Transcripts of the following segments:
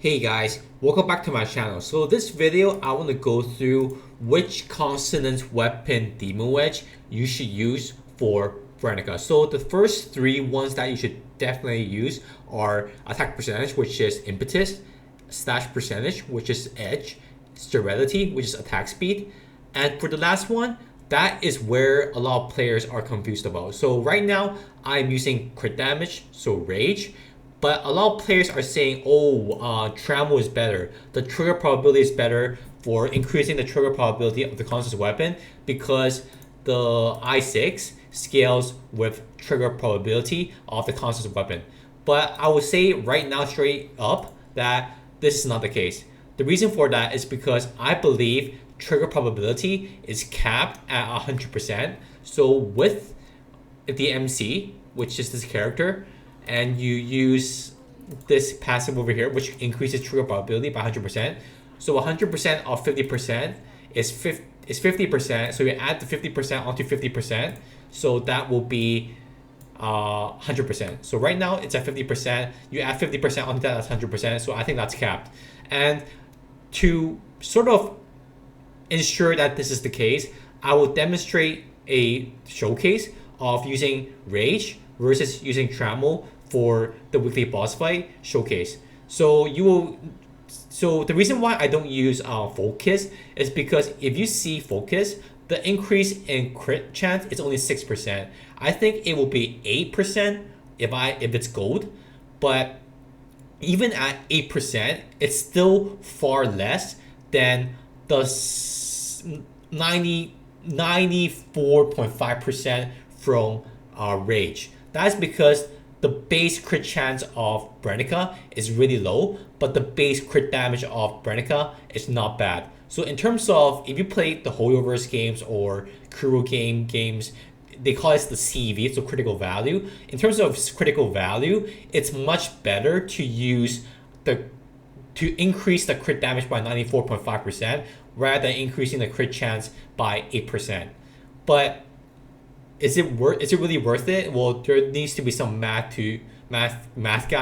Hey guys, welcome back to my channel. So this video, I want to go through which Consonance weapon Demon Wedge you should use for Berenica. So the first three ones that you should definitely use are attack percentage, which is impetus, slash percentage, which is edge, sterility, which is attack speed, and for the last one, that is where a lot of players are confused about. So right now, I'm using crit damage, so rage. But a lot of players are saying, Trammel is better. The trigger probability is better for increasing the trigger probability of the Consonance weapon because the I6 scales with trigger probability of the Consonance weapon. But I would say right now, straight up, that this is not the case. The reason for that is because I believe trigger probability is capped at 100%. So with the MC, which is this character, and you use this passive over here, which increases trigger probability by 100%. So 100% of 50% is 50%. So you add the 50% onto 50%. So that will be 100%. So right now it's at 50%. You add 50% onto that, that's 100%. So I think that's capped. And to sort of ensure that this is the case, I will demonstrate a showcase of using Rage versus using Trammel for the weekly boss fight showcase. So the reason why I don't use focus is because if you see focus, the increase in crit chance is only 6%. I think it will be 8% if it's gold, but even at 8%, it's still far less than the 94.5% from Rage. That's because the base crit chance of Berenica is really low, but the base crit damage of Berenica is not bad. So in terms of, if you play the Hoyoverse games or Kuro games, they call it the CEV, so critical value. In terms of critical value, it's much better to use to increase the crit damage by 94.5% rather than increasing the crit chance by 8%. But is it really worth it? Well, there needs to be some math guy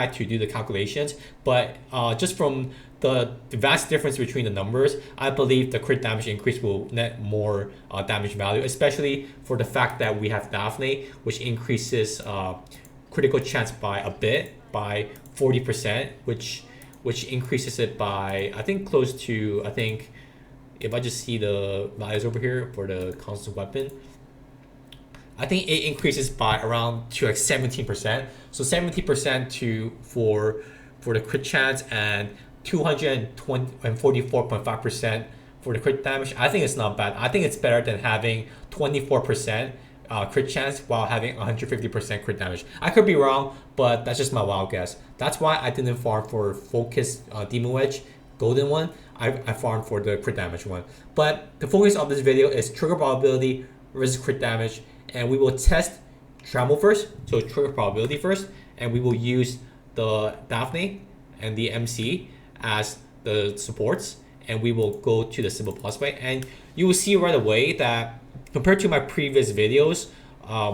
to do the calculations, but just from the vast difference between the numbers, I believe the crit damage increase will net more damage value, especially for the fact that we have Daphne, which increases critical chance by a bit, by 40%, which increases it by, I think, close to, I think, if I just see the values over here for the constant weapon, I think it increases by around to like 17%. So 70% for the crit chance and 244.5% for the crit damage. I think it's not bad. I think it's better than having 24% crit chance while having 150% crit damage. I could be wrong, but that's just my wild guess. That's why I didn't farm for Focus Demon Wedge, golden one. I farmed for the crit damage one. But the focus of this video is trigger probability versus crit damage. And we will test Trammel first, so trigger probability first, and we will use the Daphne and the MC as the supports, and we will go to the simple boss fight. And you will see right away that compared to my previous videos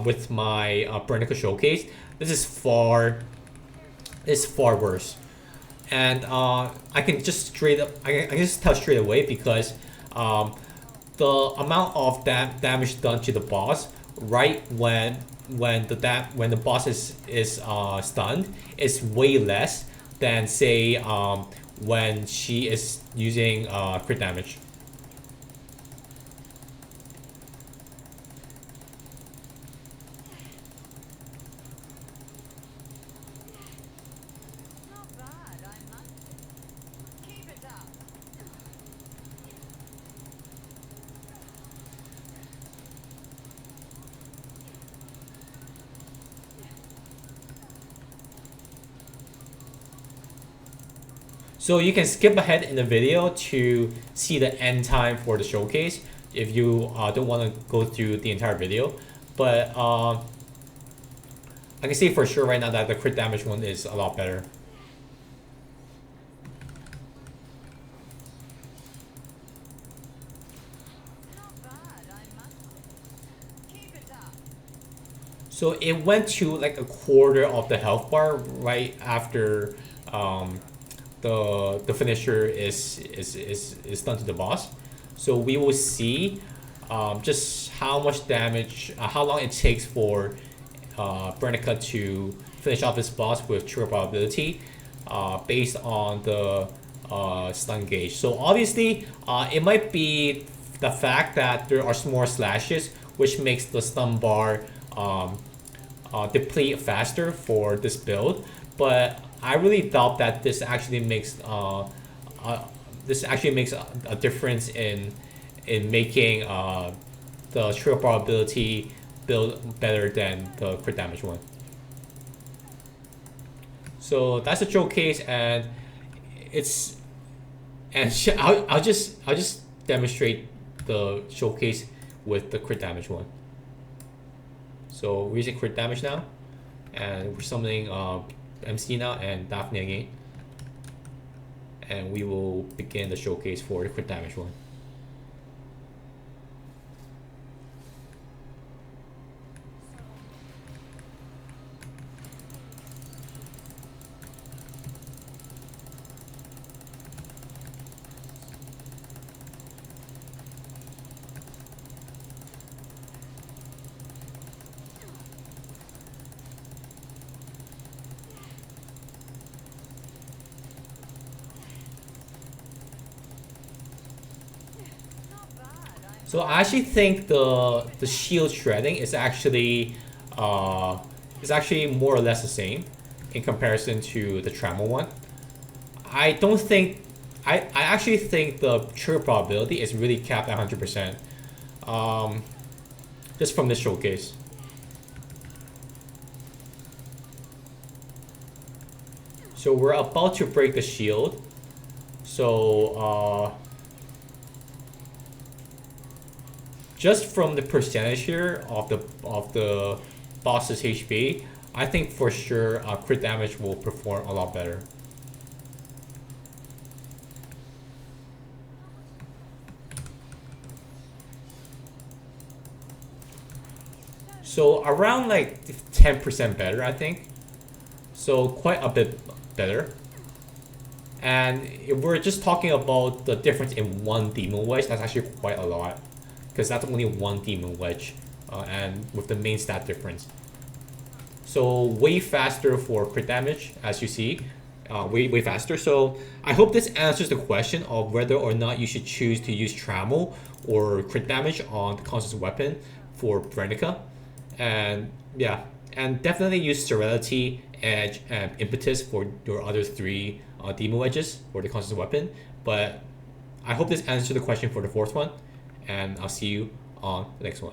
with my Berenica showcase, this is far worse. And I can just I can just tell straight away because the amount of damage done to the boss right when the boss is stunned is way less than say when she is using crit damage. So you can skip ahead in the video to see the end time for the showcase if you don't want to go through the entire video. But I can say for sure right now that the crit damage one is a lot better. So it went to like a quarter of the health bar right after the finisher is done to the boss. So we will see just how much damage, how long it takes for Berenica to finish off this boss with true probability based on the stun gauge. So obviously, it might be the fact that there are more slashes, which makes the stun bar deplete faster for this build. But I really doubt that this actually makes a difference in making the true probability build better than the crit damage one. So that's a showcase, and I'll just demonstrate the showcase with the crit damage one. So we're using crit damage now, and we're summoning MC now and Daphne again, and we will begin the showcase for the crit damage one. So I actually think the shield shredding is actually more or less the same in comparison to the Trammel one. I don't think I actually think the true probability is really capped at 100%. Just from this showcase. So we're about to break the shield. So just from the percentage here of the boss's HP, I think for sure crit damage will perform a lot better. So around like 10% better, I think. So quite a bit better. And if we're just talking about the difference in one demon wedge, that's actually quite a lot, because that's only one demon wedge, and with the main stat difference. So way faster for crit damage, as you see, way faster. So I hope this answers the question of whether or not you should choose to use Trammel or crit damage on the Consonance weapon for Berenica. And yeah, and definitely use Serenity, Edge, and Impetus for your other three demon wedges for the Consonance weapon. But I hope this answers the question for the fourth one, and I'll see you on the next one.